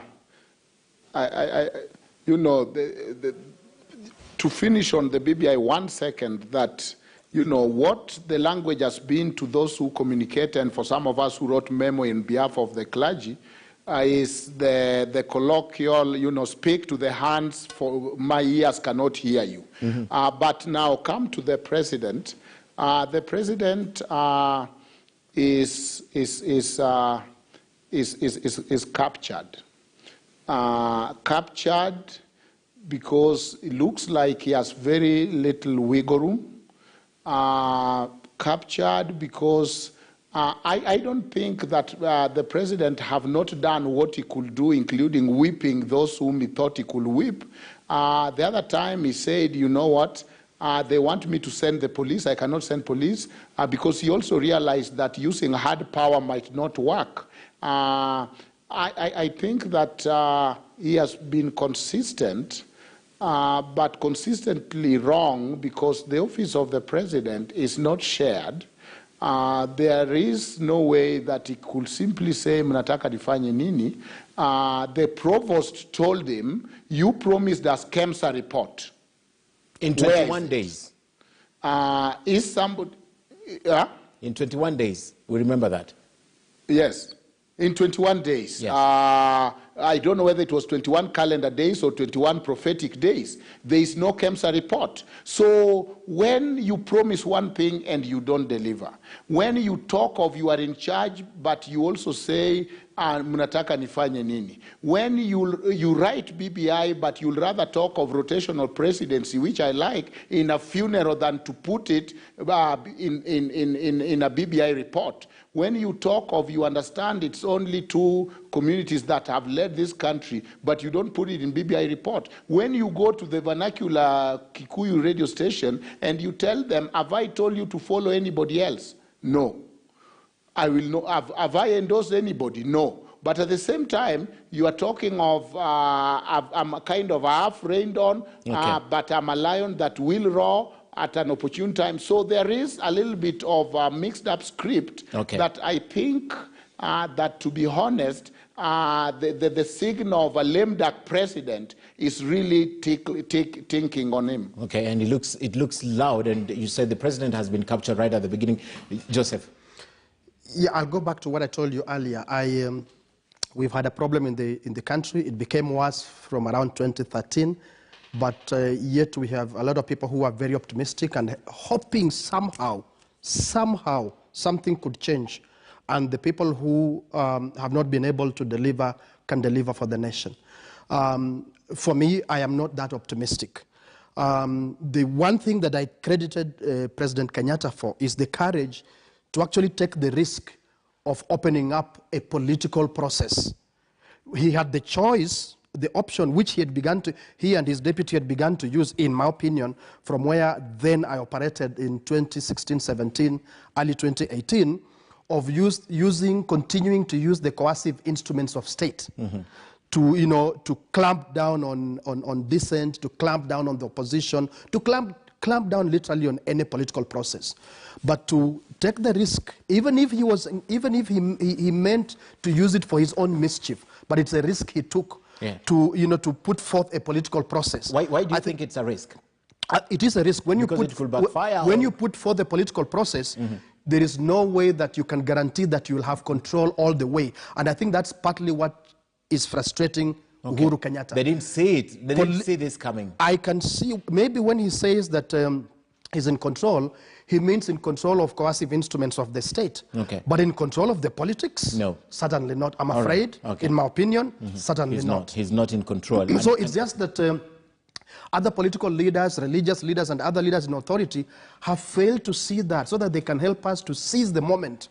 finish on the BBI 1 second, that, what the language has been to those who communicate, and for some of us who wrote memo in behalf of the clergy, is the colloquial, speak to the hands, for my ears cannot hear you. Mm-hmm. But now come to the president. The president is captured. Captured because it looks like he has very little wiggle room. Captured because I don't think that the president have not done what he could do, including whipping those whom he thought he could whip. The other time he said, you know what? They want me to send the police. I cannot send police because he also realized that using hard power might not work. I think that he has been consistent, but consistently wrong, because the office of the president is not shared. There is no way that he could simply say, "Mnataka nifanye nini?" The provost told him, "You promised us KEMSA report." In 21 days. Is somebody... In 21 days. We remember that. Yes. In 21 days. Yes. I don't know whether it was 21 calendar days or 21 prophetic days. There is no KEMSA report. So when you promise one thing and you don't deliver, when you talk of you are in charge, but you also say, "Mnataka nifanye nini?" When you write BBI, but you'll rather talk of rotational presidency, which I like, in a funeral than to put it in a BBI report. When you talk of, you understand it's only 2 communities that have led this country, but you don't put it in BBI report. When you go to the vernacular Kikuyu radio station and you tell them, "Have I told you to follow anybody else?" No. I will not. Have I endorsed anybody? No. But at the same time, you are talking of, I'm a kind of half rained on, okay, but I'm a lion that will roar at an opportune time. So there is a little bit of a mixed up script, okay, that I think that, to be honest, the signal of a lame duck president is really tinking on him. Okay, and it looks loud, and you said the president has been captured right at the beginning. Joseph. Yeah, I'll go back to what I told you earlier. We've had a problem in the country. It became worse from around 2013, but yet we have a lot of people who are very optimistic and hoping somehow something could change, and the people who have not been able to deliver can deliver for the nation. For me, I am not that optimistic. The one thing that I credited President Kenyatta for is the courage to actually take the risk of opening up a political process. He had the choice, the option which he and his deputy had begun to use, in my opinion, from where then I operated in 2016-17, early 2018, of continuing to use the coercive instruments of state, mm-hmm, to clamp down on dissent, to clamp down on the opposition, to clamp down literally on any political process. But to take the risk, even if he meant to use it for his own mischief, but it's a risk he took to put forth a political process. Why do you think it's a risk? It is a risk. When because it could backfire. When you put forth a political process, there is no way that you can guarantee that you will have control all the way. And I think that's partly what is frustrating Uhuru Kenyatta. They didn't see it. They didn't see this coming. I can see, maybe when he says that he's in control, he means in control of coercive instruments of the state. But in control of the politics? No. Certainly not. I'm afraid, in my opinion, certainly not. He's not in control. So it's just that other political leaders, religious leaders, and other leaders in authority have failed to see that, so that they can help us to seize the moment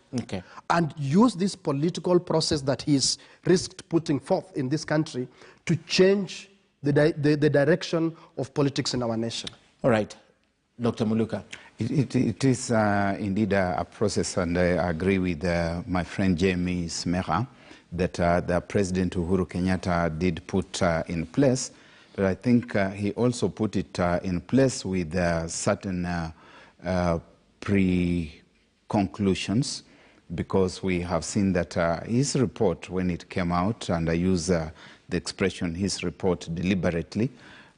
and use this political process that he's risked putting forth in this country to change the direction of politics in our nation. All right. Dr. Muluka. It is indeed a process, and I agree with my friend Jamie Smeha that the President Uhuru Kenyatta did put in place. But I think he also put it in place with certain pre-conclusions, because we have seen that his report, when it came out, and I use the expression his report deliberately,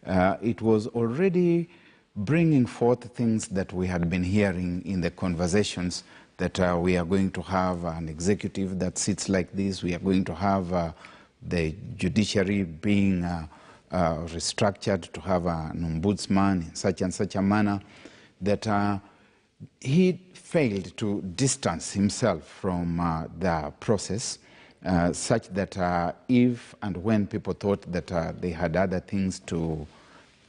it was already bringing forth things that we had been hearing in the conversations, that we are going to have an executive that sits like this, we are going to have the judiciary being restructured to have an ombudsman in such and such a manner, that he failed to distance himself from the process, such that if and when people thought that they had other things to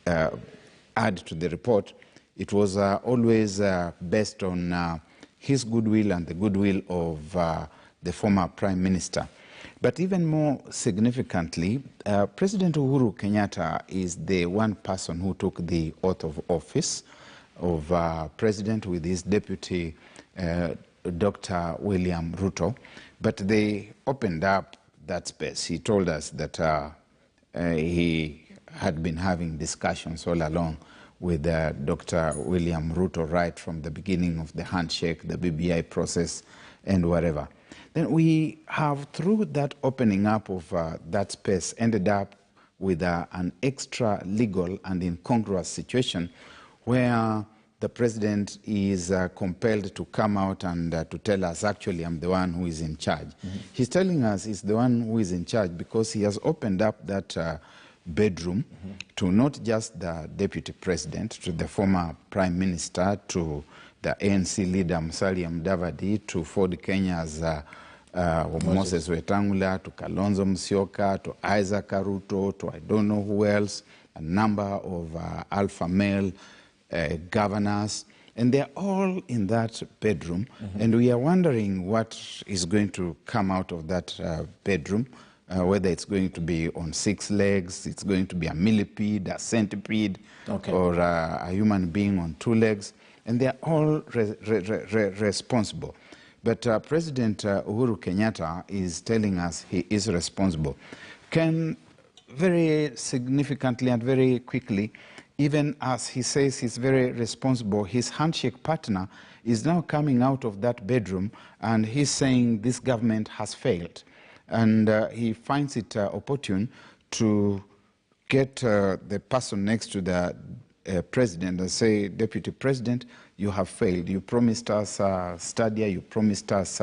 add to the report, it was always based on his goodwill and the goodwill of the former Prime Minister. But even more significantly, President Uhuru Kenyatta is the one person who took the oath of office of president with his deputy, Dr. William Ruto. But they opened up that space. He told us that he had been having discussions all along with Dr. William Ruto right from the beginning of the handshake, the BBI process, and whatever. Then we have, through that opening up of that space, ended up with an extra legal and incongruous situation where the president is compelled to come out and to tell us, actually, I'm the one who is in charge. He's telling us he's the one who is in charge because he has opened up that bedroom to not just the deputy president, to the former prime minister, to the ANC leader Musalia Mudavadi, to Ford Kenya's Moses Wetangula, to Kalonzo Musyoka, to Isaac Ruto, to I don't know who else, a number of alpha male governors, and they're all in that bedroom, and we are wondering what is going to come out of that bedroom, whether it's going to be on 6 legs, it's going to be a millipede, a centipede, or a human being on 2 legs, and they're all responsible. But President Uhuru Kenyatta is telling us he is responsible. Can very significantly and very quickly, even as he says he's very responsible, his handshake partner is now coming out of that bedroom and he's saying this government has failed. And he finds it opportune to get the person next to the president and say, Deputy President, you have failed. You promised us Stadia, you promised us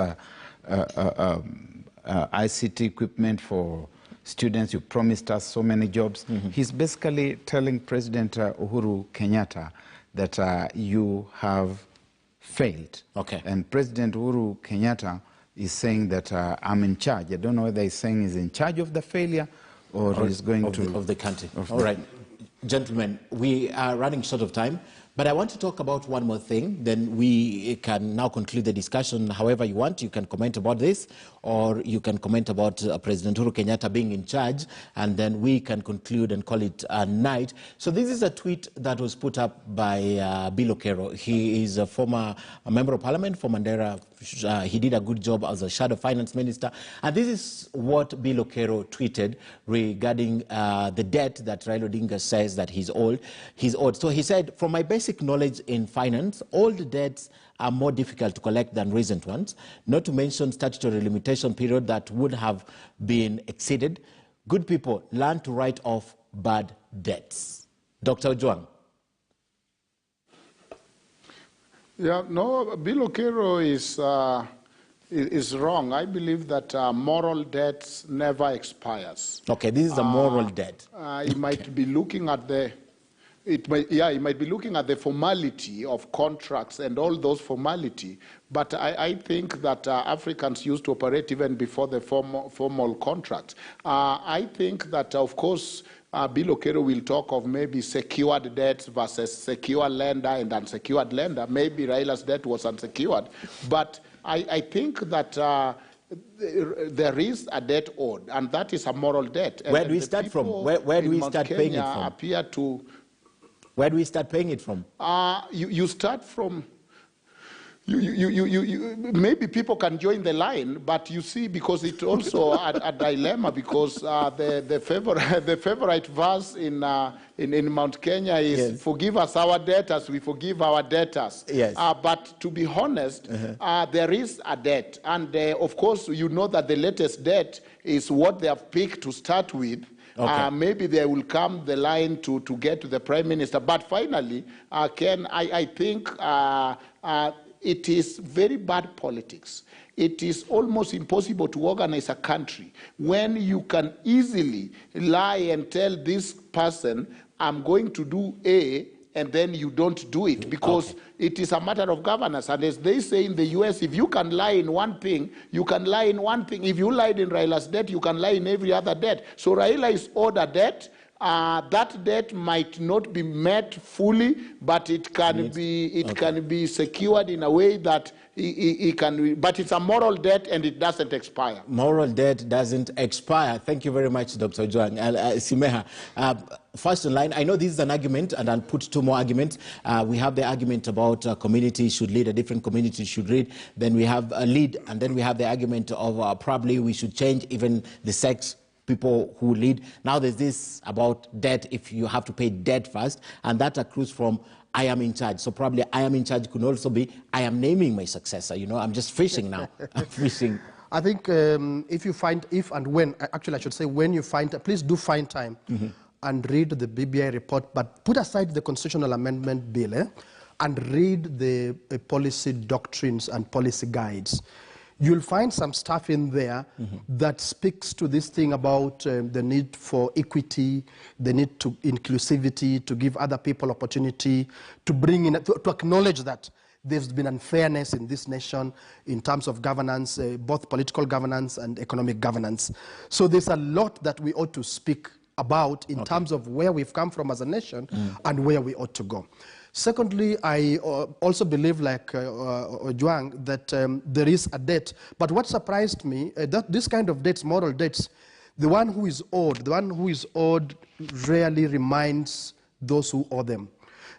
ICT equipment for students, you promised us so many jobs. He's basically telling President Uhuru Kenyatta that you have failed. And President Uhuru Kenyatta is saying that I'm in charge. I don't know whether he's saying he's in charge of the failure or he's going to... Of the country. All right. Gentlemen, we are running short of time, but I want to talk about one more thing. Then we can now conclude the discussion however you want. You can comment about this, or you can comment about President Uhuru Kenyatta being in charge, and then we can conclude and call it a night. So this is a tweet that was put up by Bill Okero. He is a former member of parliament for Mandera. He did a good job as a shadow finance minister. And this is what Bill Okero tweeted regarding the debt that Raila Odinga says that he's owed. So he said, from my basic knowledge in finance, old debts are more difficult to collect than recent ones, not to mention statutory limitation period that would have been exceeded. good people learn to write off bad debts. Dr. Ojwang. Yeah, no, Bill Okero is wrong. I believe that moral debt never expires. Okay, this is a moral debt. He might be looking at the, he might be looking at the formality of contracts and all those formality. But I think that Africans used to operate even before the formal contract. I think that, of course, Bill Okero will talk of maybe secured debts versus secure lender and unsecured lender. Maybe Raila's debt was unsecured. But I think that there is a debt owed, and that is a moral debt. And where do we start from? Where do we start paying it from? Appear to, where do we start paying it from? You start from... maybe people can join the line, but you see, because it's also a dilemma, because the favorite verse in Mount Kenya is, yes, forgive us our debtors, we forgive our debtors. Yes. But to be honest, there is a debt, and of course, you know that the latest debt is what they have picked to start with. Okay. Maybe they will come the line to get to the Prime Minister. But finally, Ken, I think it is very bad politics. It is almost impossible to organize a country when you can easily lie and tell this person, I'm going to do A, and then you don't do it, because okay, it is a matter of governance. And as they say in the US, if you can lie in one thing, you can lie in one thing. If you lied in Raila's debt, you can lie in every other debt. So Raila is owed a debt. That debt might not be met fully, but it can be secured in a way that it can. But it's a moral debt, and it doesn't expire. Moral debt doesn't expire. Thank you very much, Dr. Ojwang. Simeha, first in line, I know this is an argument, and I'll put two more arguments. We have the argument about community should lead, a different community should lead. Then we have a lead, and then we have the argument of probably we should change even the sex people who lead. Now there's this about debt, if you have to pay debt first, and that accrues from I am in charge. So probably I am in charge could also be I am naming my successor. You know, I'm just fishing now. I'm fishing. I think if you find, if and when, actually I should say when you find, please do find time and read the BBI report, but put aside the constitutional amendment bill and read the policy doctrines and policy guides. You'll find some stuff in there that speaks to this thing about the need for equity, the need to inclusivity, to give other people opportunity, to bring in, to acknowledge that there's been unfairness in this nation in terms of governance, both political governance and economic governance. So there's a lot that we ought to speak about in terms of where we've come from as a nation and where we ought to go. Secondly, I also believe, like Ojwang, that there is a debt. But what surprised me, that this kind of debts, moral debts, the one who is owed rarely reminds those who owe them.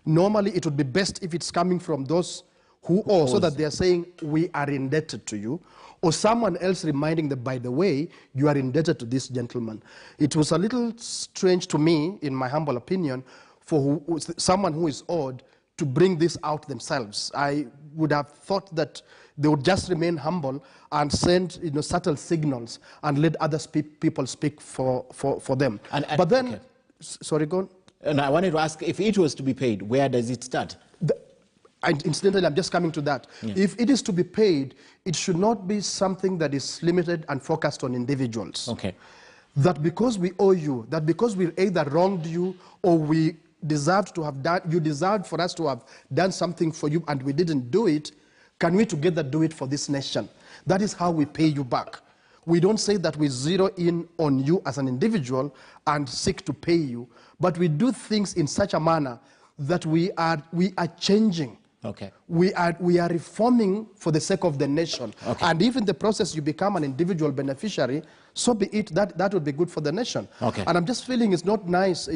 Normally, it would be best if it's coming from those who owe, so that they are saying, we are indebted to you, or someone else reminding them, by the way, you are indebted to this gentleman. It was a little strange to me, in my humble opinion, for someone who is owed to bring this out themselves. I would have thought that they would just remain humble and send subtle signals and let other people speak for them. But then, sorry, go on. And I wanted to ask, if it was to be paid, where does it start? Incidentally, I'm just coming to that. Yeah. If it is to be paid, it should not be something that is limited and focused on individuals. Okay. That because we owe you, that because we either wronged you or we deserved to have done, you deserved for us to have done something for you and we didn't do it, can we together do it for this nation? That is how we pay you back. We don't say that we zero in on you as an individual and seek to pay you, but we do things in such a manner that we are changing. Okay. We are reforming for the sake of the nation. Okay. And if in the process you become an individual beneficiary, so be it, that would be good for the nation. Okay. And I'm just feeling it's not nice,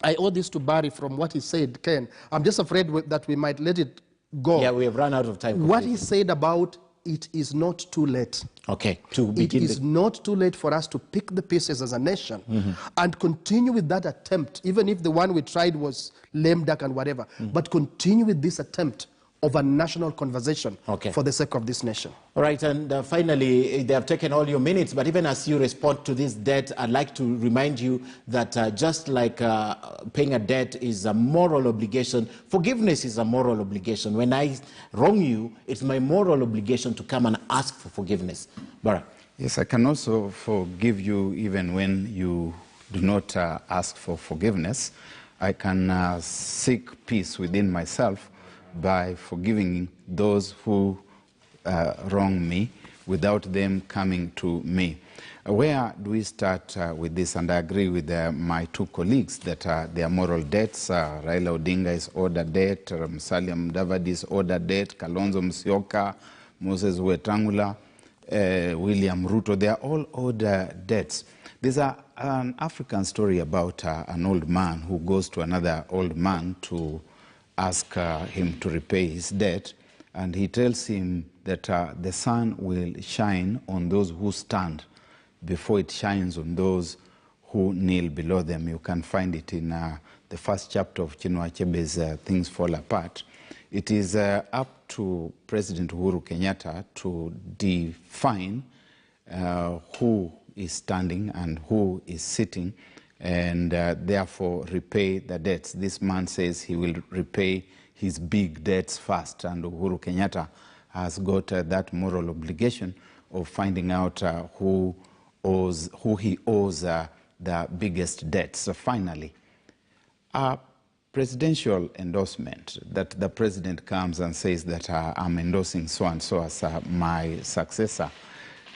I owe this to Barry from what he said, Ken. I'm just afraid that we might let it go. Yeah, we have run out of time. What he said about it is not too late. Okay, to begin. It is not too late for us to pick the pieces as a nation and continue with that attempt, even if the one we tried was lame duck and whatever, but continue with this attempt of a national conversation for the sake of this nation. All right, and finally, they have taken all your minutes, but even as you respond to this debt, I'd like to remind you that just like paying a debt is a moral obligation, forgiveness is a moral obligation. When I wrong you, it's my moral obligation to come and ask for forgiveness. Barak. Yes, I can also forgive you even when you do not ask for forgiveness. I can seek peace within myself by forgiving those who wrong me without them coming to me. Where do we start with this? And I agree with my two colleagues that there are moral debts. Raila Odinga is owed a debt, Musalia Mudavadi is owed a debt, Kalonzo Musyoka, Moses Wetangula, William Ruto, they are all owed debts. There's an African story about an old man who goes to another old man to ask him to repay his debt, and he tells him that the sun will shine on those who stand before it shines on those who kneel below them. You can find it in the first chapter of Chinua Achebe's Things Fall Apart. It is up to President Uhuru Kenyatta to define who is standing and who is sitting, and therefore repay the debts. This man says he will repay his big debts first, and Uhuru Kenyatta has got that moral obligation of finding out who he owes the biggest debts. So finally, a presidential endorsement, that the president comes and says that I'm endorsing so-and-so as my successor,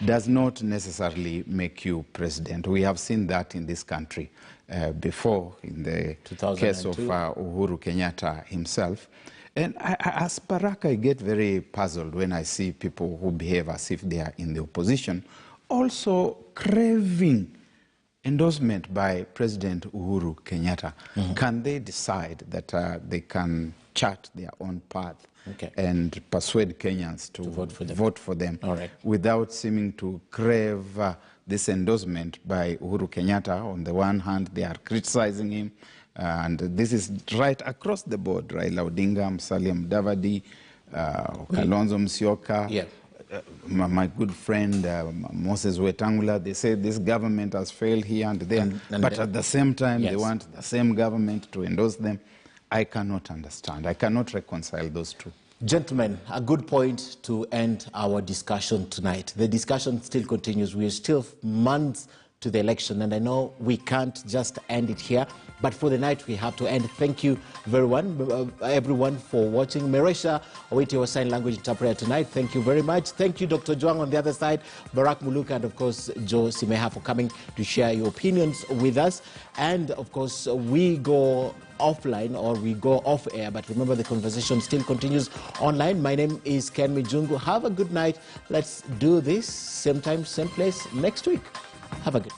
does not necessarily make you president. We have seen that in this country before, in the case of Uhuru Kenyatta himself. And as Barak, I get very puzzled when I see people who behave as if they are in the opposition, also craving endorsement by President Uhuru Kenyatta. Can they decide that they can chart their own path and persuade Kenyans to vote for them without seeming to crave this endorsement by Uhuru Kenyatta? On the one hand, they are criticizing him, and this is right across the board. Raila Odinga, Musalia Mudavadi, Kalonzo Musyoka, my good friend Moses Wetangula, they say this government has failed here and there, but at the same time they want the same government to endorse them. I cannot understand. I cannot reconcile those two. Gentlemen, a good point to end our discussion tonight. The discussion still continues. We are still months to the election, and I know we can't just end it here, but for the night we have to end. Thank you everyone for watching. Meresha Owiti, our sign language interpreter tonight, thank you very much. Thank you, Dr. Juang on the other side, Barak Muluka, and of course Joe Simeha for coming to share your opinions with us. And of course we go offline, or we go off air, but remember the conversation still continues online. My name is Ken Mijungu. Have a good night. Let's do this same time, same place next week. Have a good